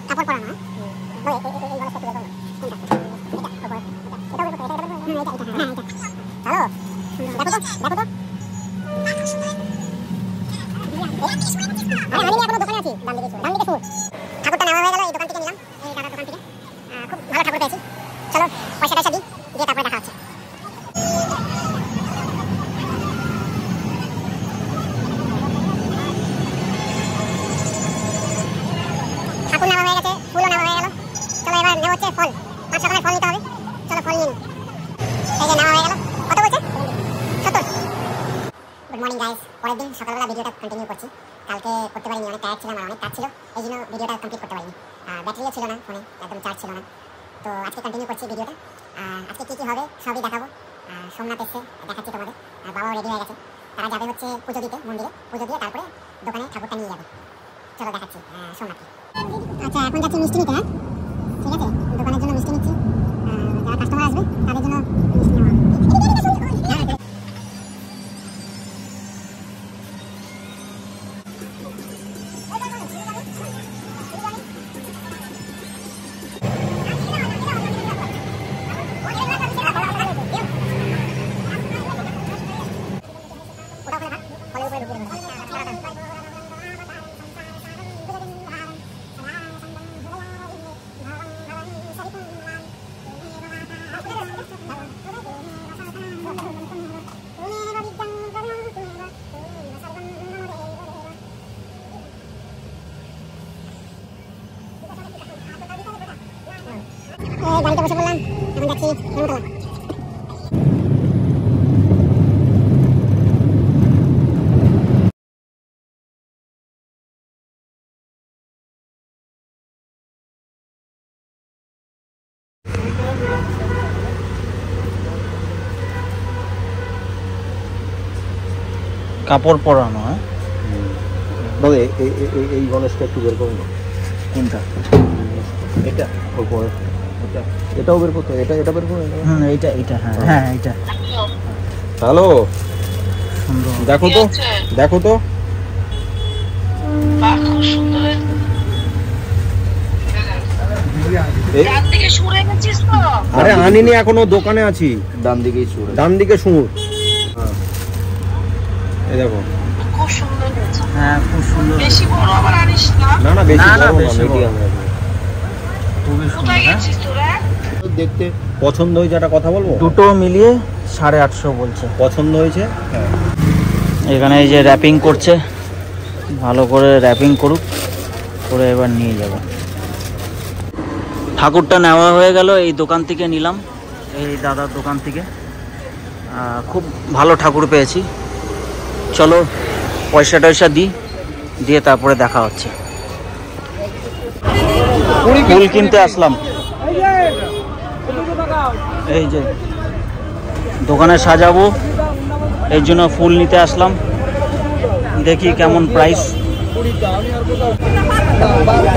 কাপড় পরানো এই গলা সেট করে ঠাকুরটা নেওয়া হয়ে গেল। এই দোকান থেকে নিলাম, এই দাদার দোকান থেকে। খুব ভালো ঠাকুর পেয়েছি। চলো পয়সা টয়সা দিই, দিয়ে তারপরে দেখা হচ্ছে। ঠাকুর নেওয়া হয়ে গেছে, ফুলও নেওয়া হয়ে গেল। চলো এবার নেওয়া হচ্ছে ফল। 5 টাকার ফল নিতে হবে। চলো ফল নিয়ে নিই। এই যে নেওয়া হয়ে গেল। কত বলছে? 70। Good morning guys. পরের দিন সকালবেলা ভিডিওটা কন্টিনিউ করছি। কালকে করতে পারিনি, অনেক টায়ার্ড ছিলাম আর অনেক কাজ ছিল, এই জন্য ভিডিওটা কমপ্লিট করতে পারিনি। ব্যাটারিও ছিল না ফোনে, একদম চার্জ ছিল না। তো আজকে কন্টিনিউ করছি ভিডিওটা। আজকে কী কী হবে সবই দেখাবো। সোমনাথ এসছে, দেখাচ্ছি তোমাদের। বাবাও রেডি হয়ে গেছে, তারা যাবে হচ্ছে পুজো দিতে মন্দিরে। পুজো দিয়ে তারপরে দোকানে ঠাকুরটা নিয়ে যাবে। চলো দেখাচ্ছি সোমনাথকে। আচ্ছা এখন যাচ্ছি মিষ্টি নিতে। হ্যাঁ ঠিক আছে, দোকানের জন্য মিষ্টি নিচ্ছি। যারা কাস্টমার আসবে তাদের জন্য মিষ্টি নেওয়া। গাড়িতে বসে পড়লাম, এখন যাচ্ছি ধর্মতলা। কাপড় পরানো। হ্যাঁ দাদা এই গণেশটা একটু বের করুন। কোনটা? এটা ওপরে, এটাও বের করতে, এটা বের করুন। এইটা এইটা হ্যাঁ হ্যাঁ এইটা। হ্যালো, দেখো তো দেখো তো। আরে আনিনি এখনো, দোকানে আছি। ডান দিকেই সুর, ডান দিকে সুর। এই দেখো খুব সুন্দর হয়েছে। হ্যাঁ খুব সুন্দর। বেশি বড় আবার আনিস না। না না বেশি না, বড় বেশি না, বড়। মিডিয়াম রাখো। খুবই সুন্দর। কোথায় গেছিস তোরা? দেখতে পছন্দ হয়েছে, একটা কথা বলবো। দুটো মিলিয়ে 850 বলছে। পছন্দ হয়েছে। হ্যাঁ এখানে এই যে র্যাপিং করছে, ভালো করে র্যাপিং করুক, করে এবার নিয়ে যাব। ঠাকুরটা নেওয়া হয়ে গেল, এই দোকান থেকে নিলাম, এই দাদার দোকান থেকে। খুব ভালো ঠাকুর পেয়েছি। চলো পয়সা টয়সা দিই, দিয়ে তারপরে দেখা হচ্ছে। ফুল কিনতে আসলাম, এই যে দোকানে সাজাবো, এই জন্য ফুল নিতে আসলাম। দেখি কেমন প্রাইস।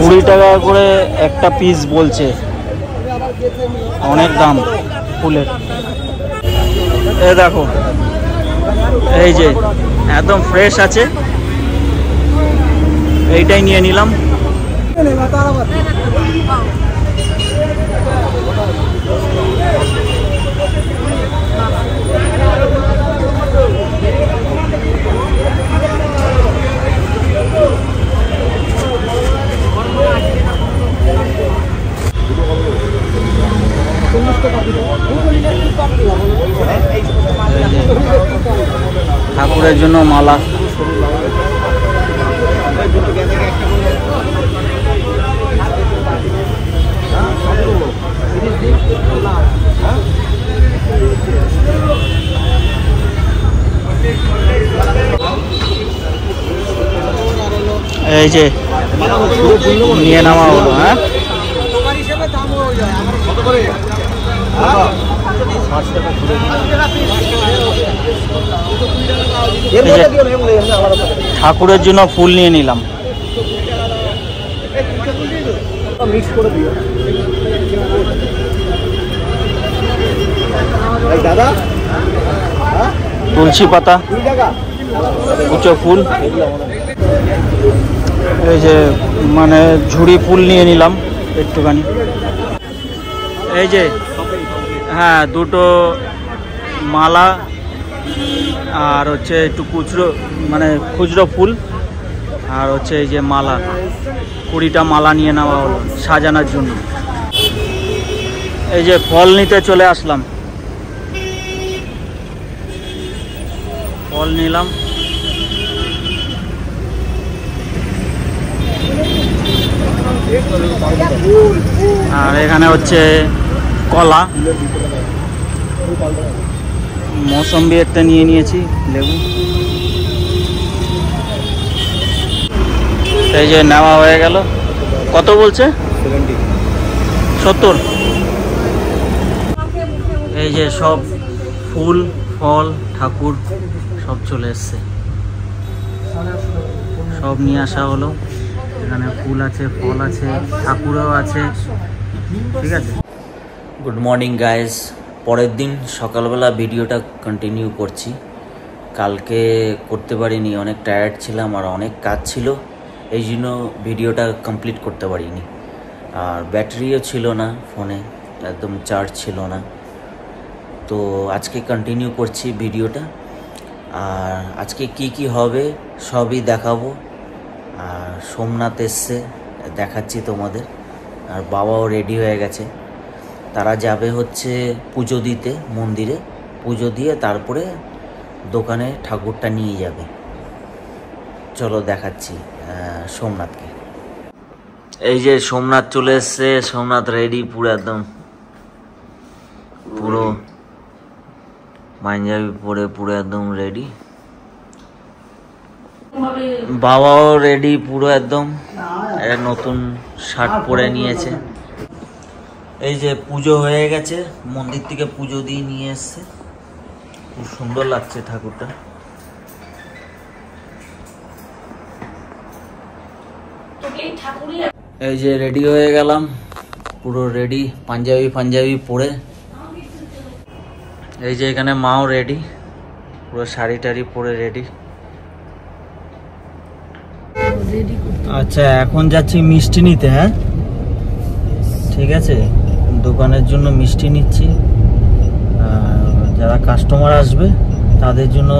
20 টাকা করে একটা পিস বলছে, অনেক দাম ফুলের। এ দেখো, এই যে একদম ফ্রেশ আছে, এইটাই নিয়ে নিলাম। ঠাকুরের জন্য মালা। এই যে নিয়ে নেওয়া হলো। হ্যাঁ ঠাকুরের জন্য ফুল নিয়ে নিলাম। মিক্স করে দিও দাদা। তুলসী পাতা, কুচো ফুল। এই যে মানে ঝুড়ি ফুল নিয়ে নিলাম একটুখানি। এই যে হ্যাঁ, দুটো মালা আর হচ্ছে একটু খুচরো মানে খুচরো ফুল, আর হচ্ছে এই যে মালা 20টা মালা নিয়ে নেওয়া হলো সাজানোর জন্য। এই যে ফল নিতে চলে আসলাম, ফল নিলাম। আর এখানে হচ্ছে কলা, মৌসম্বি একটা নিয়ে নিয়েছি, লেবু। এই যে নেওয়া হয়ে গেল। কত বলছে? 70। এই যে সব ফুল ফল ঠাকুর সব চলে এসছে, সব নিয়ে আসা হলো। এখানে ফুল আছে, ফল আছে, ঠাকুরও আছে। ঠিক আছে। Good morning guys. পরের দিন সকালবেলা ভিডিওটা কন্টিনিউ করছি। কালকে করতে পারিনি, অনেক টায়ার্ড ছিলাম আর অনেক কাজ ছিল, এই জন্য ভিডিওটা কমপ্লিট করতে পারিনি। আর ব্যাটারিও ছিল না ফোনে, একদম চার্জ ছিল না। তো আজকে কন্টিনিউ করছি ভিডিওটা। আর আজকে কি কি হবে সবই দেখাবো। আর সোমনাথ এসছে, দেখাচ্ছি তোমাদের। আর বাবাও রেডি হয়ে গেছে, তারা যাবে হচ্ছে পুজো দিতে মন্দিরে। পুজো দিয়ে তারপরে দোকানে ঠাকুরটা নিয়ে যাবে। চলো দেখাচ্ছি সোমনাথকে। এই যে সোমনাথ চলে এসছে, সোমনাথ রেডি পুরো একদম, পুরো পাঞ্জাবি পরে পুরো একদম রেডি। বাবাও রেডি পুরো একদম, একটা নতুন শার্ট পরে নিয়েছে। এই যে পুজো হয়ে গেছে, মন্দির থেকে পুজো দিয়ে নিয়ে এসছে, খুব সুন্দর লাগছে ঠাকুরটা। এই যে রেডি হয়ে গেলাম, পুরো রেডি, পাঞ্জাবি পরে। এই যে এখানে মাও রেডি, পুরো শাড়ি টাড়ি পরে রেডি। আচ্ছা, এখন যাচ্ছি মিষ্টি নিতে। হ্যাঁ ঠিক আছে, দোকানের জন্য মিষ্টি নিচ্ছি। যারা কাস্টমার আসবে তাদের জন্য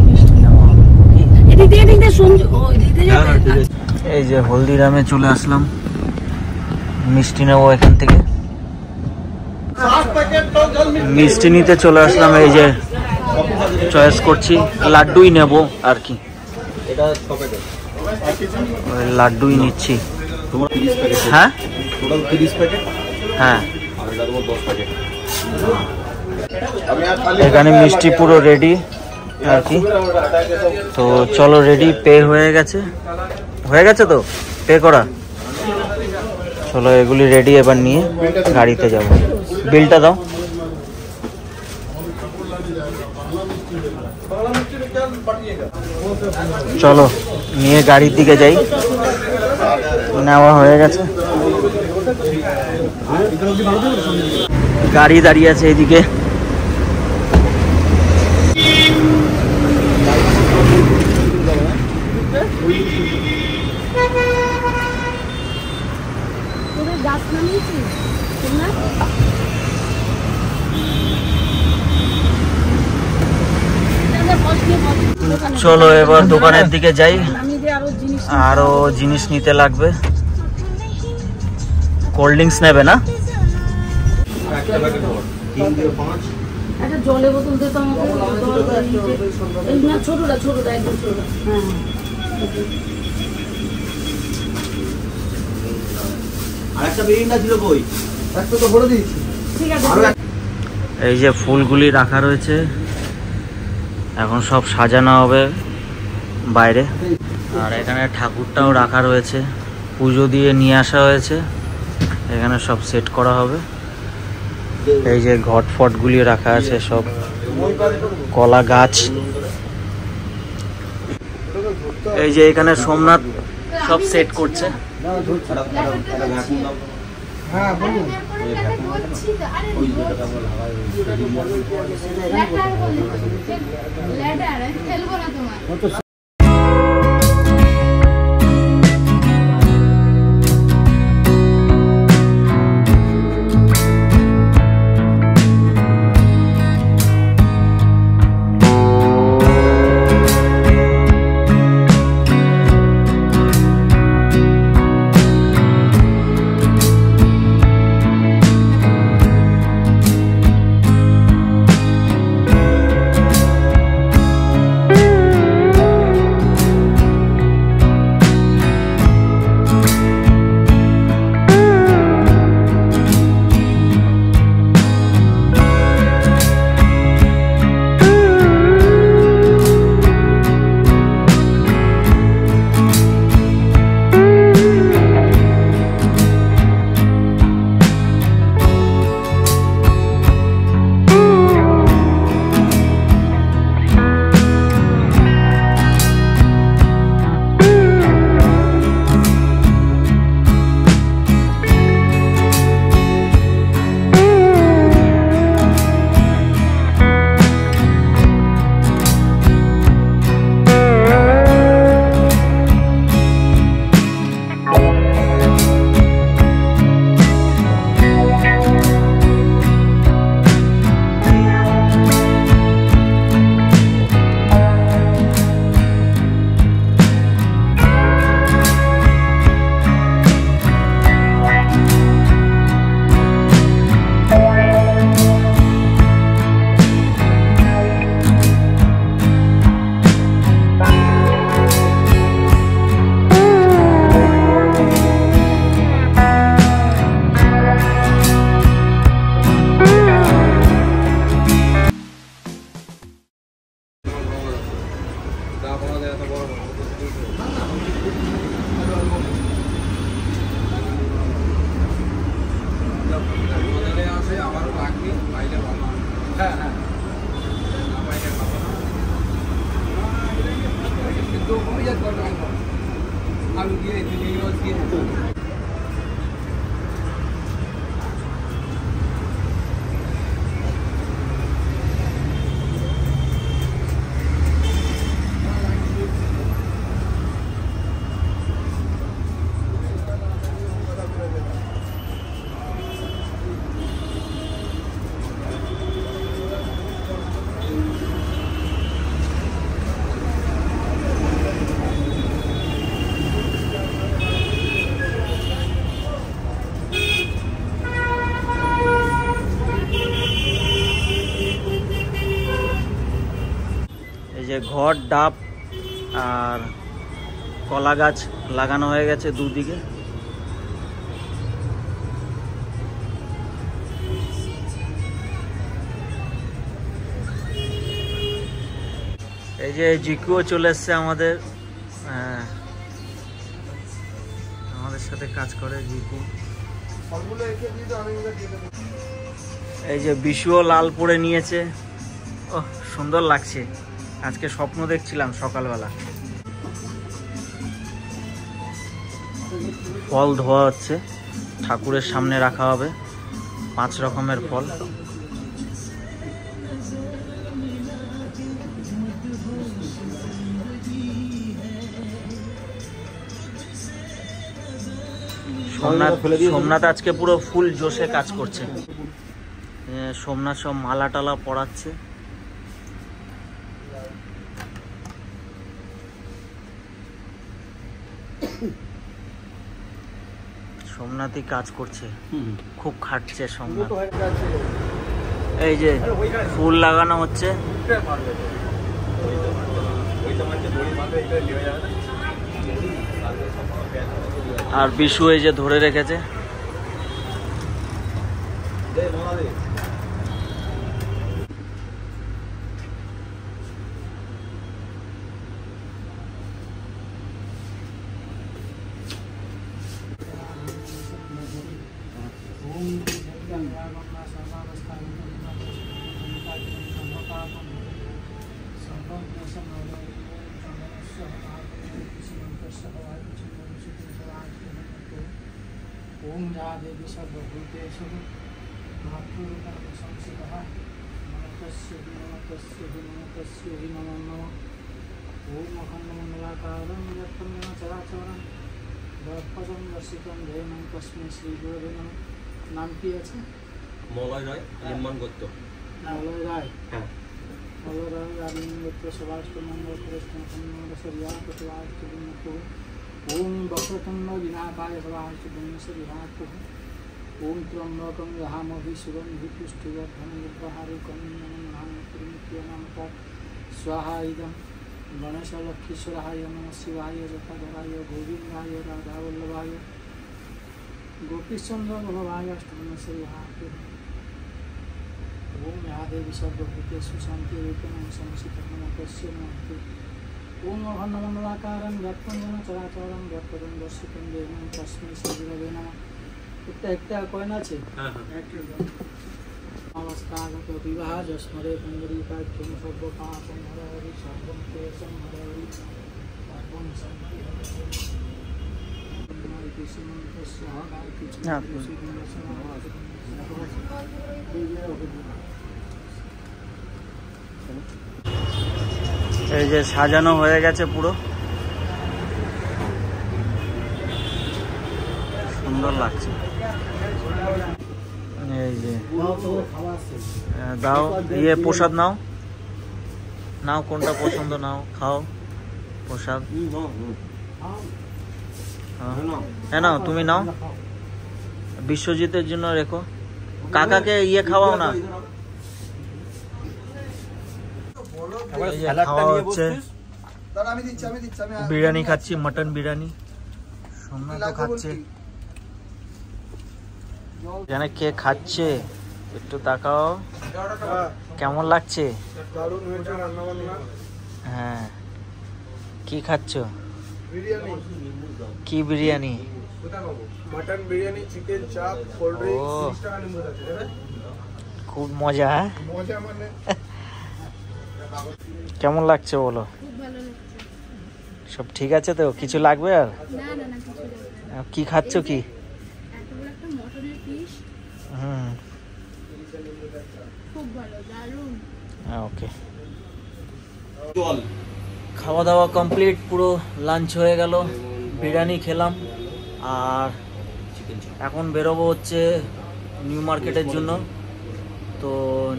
মিষ্টি নেওয়া হবে। এই যে হলদিরামে চলে আসলাম, মিষ্টি নেবো এখান থেকে। মিষ্টি নিতে চলে আসলাম। এই যে চয়েস করছি, লাড্ডুই নেব আর কি, লাড্ডুই নিচ্ছি। হ্যাঁ হ্যাঁ, এখানে মিষ্টি পুরো রেডি আর কি। তো চলো রেডি, পে হয়ে গেছে তো পে করা। চলো এগুলি রেডি, এবার নিয়ে গাড়িতে যাব। বিলটা দাও। চলো নিয়ে গাড়ির দিকে যাই। নেওয়া হয়ে গেছে, গাড়ি দাঁড়িয়ে আছে এইদিকে। চলো এবার দোকানের দিকে যাই, আরো জিনিস নিতে লাগবে। কোল্ড ড্রিঙ্কস নেবে না? একটা জলের বোতল দিতে আমাকে, ছোটটা একদম ছোটটা। হ্যাঁ আরেকটা বেরিয়ে ছিল কই? একটা তো ভরে দিয়েছি। ঠিক আছে। এই যে ফুলগুলি রাখা রয়েছে, এখন সব সাজানো হবে বাইরে। আর এখানে ঠাকুরটাও রাখা রয়েছে, পুজো দিয়ে নিয়ে আসা হয়েছে, এখানে সব সেট করা হবে। এই যে ঘট ফটগুলি রাখা আছে, সব কলা গাছ। এই যে এখানে সোমনাথ সব সেট করছে। হ্যাঁ বলুন। যে ঘর ডাব আর কলা গাছ লাগানো হয়ে গেছে দুদিকে। এই যে জিকুও চলে এসছে আমাদের সাথে কাজ করে জিকু। এই যে বিশুও লাল পরে নিয়েছে। ওহ, সুন্দর লাগছে। আজকে স্বপ্ন দেখছিলাম সকালবেলা। ফল ধোয়া হচ্ছে, ঠাকুরের সামনে রাখা হবে 5 রকমের ফল। সোমনাথ আজকে পুরো ফুল জোশে কাজ করছে। সোমনাথ সব মালা টালা পড়াচ্ছে। সোমনাথই কাজ করছে, খুব খাটছে সোমনাথ। এই যে ফুল লাগানো হচ্ছে। আর বিশু এই যে ধরে রেখেছে। ओम या देवी सर्वभूतेषु महत्त्वरूपेण संस्थितः नमस्तस्य नमो नमः। ओम अखण्डमण्डलाकारं व्याप्तं येन चराचरं দর্পদম দর্শিতম ধৈর্যং তস্मै শ্রী গুরুবে নমঃ। নাম কি আছে? মলয় রায়, নির্মাণ গোত্র। মলয় রায়। হ্যাঁ। মলয় রায় রাজনীতি গোত্র সভাষ্টমঙ্গল প্রতিষ্ঠান সরিয়া প্রতিবাষ্টমঙ্গল। ओम वक्रतुंड विनाशाय सर्वास्तुभ्यं। ओम त्र्यंबकं यहामहे सुगन्धिं पुष्टिवर्धनमुपहारकं स्वाहा। इदं गणेशलक्ष्मीश्वराय नमः शिवाय जटाधराय गोविन्दाय राधावल्लभाय गोपीचन्द्रवल्लभाय अष्टमश्रीहाय। ओम या देवी सर्वभूतेषु शान्तिरूपेण संस्थिता नमस्तस्य नमस्ते। ओम अखण्डमण्डलाकारं व्याप्तं येन चराचरं व्याप्तं दर्शितं येन तस्मै श्रीगुरवे नमः। একটা কয়েন আছে। হ্যাঁ হ্যাঁ। নমস্কারগত বিবাহ জস্মরে পুণ্ডরীকাক্ষং সর্বপাপং হরি সর্বং ক্লেশং হরি সর্বং এই যে সাজানো হয়ে গেছে পুরো, সুন্দর লাগছে। এই যে দাও, ইয়ে প্রসাদ নাও, নাও কোনটা পছন্দ নাও, খাও প্রসাদ। হ্যাঁ নাও, তুমি নাও, বিশ্বজিতের জন্য রেখো। কাকাকে ইয়ে খাওয়াও না। খাওয়া হচ্ছে, বিরিয়ানি খাচ্ছি, মটন বিরিয়ানি। সোমনাথও খাচ্ছে। এখানে কে খাচ্ছে একটু তাকাও, কেমন লাগছে? হ্যাঁ, কি খাচ্ছ? কি বিরিয়ানি? মটন বিরিয়ানি, চিকেন চাপ, কোল্ড ড্রিঙ্কস। খুব মজা। হ্যাঁ, মজা মানে কেমন লাগছে বলো? সব ঠিক আছে তো? কিছু লাগবে আর? না না না কিছু লাগবে না। কি খাচ্ছ কি? এত বড় একটা মটনের পিস, হুম, খুব ভালো, দারুণ। ওকে। খাওয়া দাওয়া কমপ্লিট, পুরো লাঞ্চ হয়ে গেল, বিরিয়ানি খেলাম। আর এখন বেরোবো হচ্ছে নিউ মার্কেটের জন্য। তো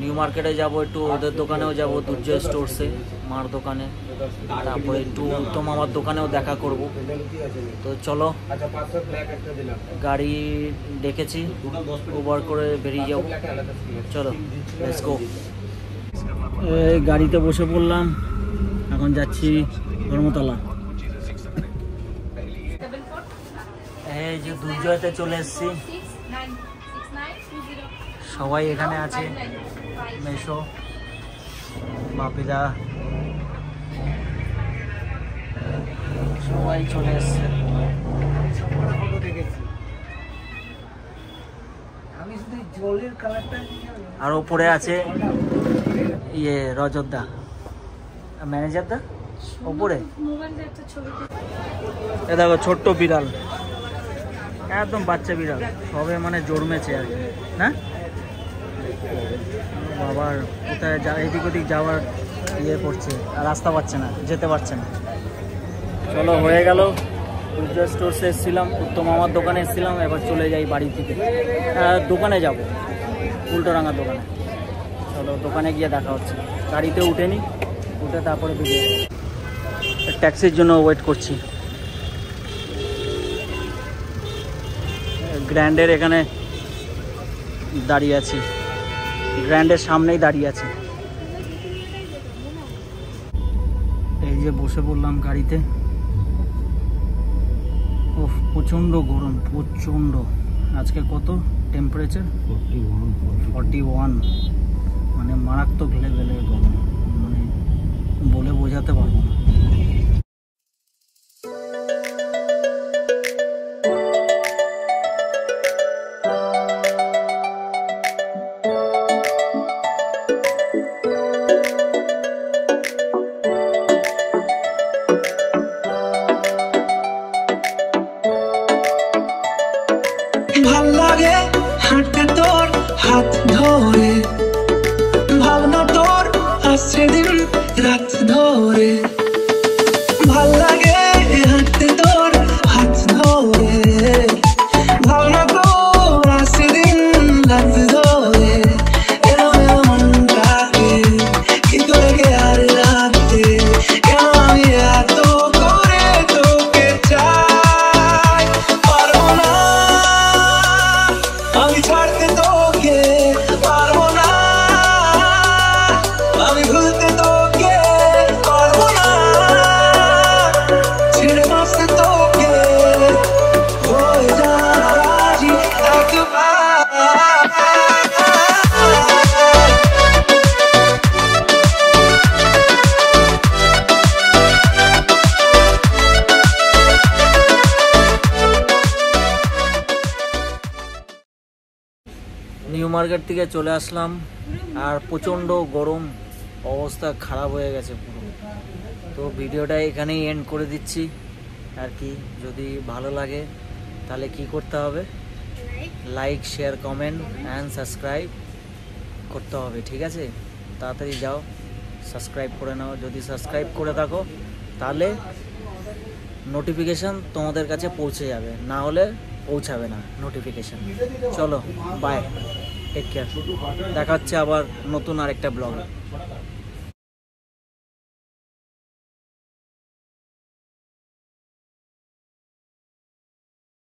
নিউ মার্কেটে যাব, একটু ওদের দোকানেও যাব, দুর্জয় স্টোরসে, মার দোকানে, তারপরে একটু উত্তম আমার দোকানেও দেখা করব। তো চলো, গাড়ি ডেকেছি, উবার করে বেরিয়ে যাবো। চলো, লেটস গো। এই গাড়িতে বসে পড়লাম, এখন যাচ্ছি ধর্মতলা। এই যে দুর্জয়তে চলে এসেছি, সবাই এখানে আছে, মেশো, বাপিদা, সবাই চলে এসছে। আর ওপরে আছে ইয়ে রজতদা, ম্যানেজারদা ওপরে। মোবাইলে একটা ছবি এ দেখো ছোট্ট বিড়াল, একদম বাচ্চা বিড়াল, সবে মানে জন্মেছে আর কি, না বাবার কোথায় এদিক ওদিক যাওয়ার ইয়ে করছে, আর রাস্তা পাচ্ছে না, যেতে পারছে না। চলো, হয়ে গেল। দুর্জয় স্টোরসে এসেছিলাম, উত্তম আমার দোকানে এসেছিলাম, এবার চলে যাই বাড়ি থেকে। দোকানে যাব, উল্টোডাঙ্গার দোকানে। চলো, দোকানে গিয়ে দেখা হচ্ছে। গাড়িতে উঠে তারপরে বেরিয়ে ট্যাক্সির জন্য ওয়েট করছি। গ্র্যান্ডের এখানে দাঁড়িয়ে আছি, গ্র্যান্ডের সামনেই দাঁড়িয়ে আছি। এই যে বসে পড়লাম গাড়িতে। ওহ, প্রচণ্ড গরম, প্রচণ্ড। আজকে কত টেম্পারেচার? 41, মানে মারাত্মক লেভেলের গরম, মানে বলে বোঝাতে পারবো না। ভাল লাগে হাঁটতে তোর হাত ধরে, ভাবনা তোর আসছে দিন রাত ধরে। ভাল লাগে হাঁটতে তোর হাত ধরে, ভাবনা তোর আসছে দিন রাত ধরে। এলো এলো মনটাকে কি করে কে আর রাখতে, কেন আমি এত করে তোকে চাই। পারবো না আমি ছাড়তে তোকে, পারবো না আমি ভুলতে তোকে, পারবো না ছেড়ে বাঁচতে তোকে, হয়ে যাওয়া রাজি একবার। নিউ মার্কেট থেকে চলে আসলাম, আর প্রচণ্ড গরম, অবস্থা খারাপ হয়ে গেছে পুরো। তো ভিডিওটা এখানেই এন্ড করে দিচ্ছি আর কি। যদি ভালো লাগে তাহলে কি করতে হবে? Like, share, comment and subscribe করতে হবে, ঠিক আছে? তাড়াতাড়ি যাও, সাবস্ক্রাইব করে নাও। যদি সাবস্ক্রাইব করে থাকো তাহলে নোটিফিকেশান তোমাদের কাছে পৌঁছে যাবে, না হলে পৌঁছাবে না নোটিফিকেশান। চলো, বাই, টেক কেয়ার। দেখা হচ্ছে আবার নতুন আরেকটা ব্লগে।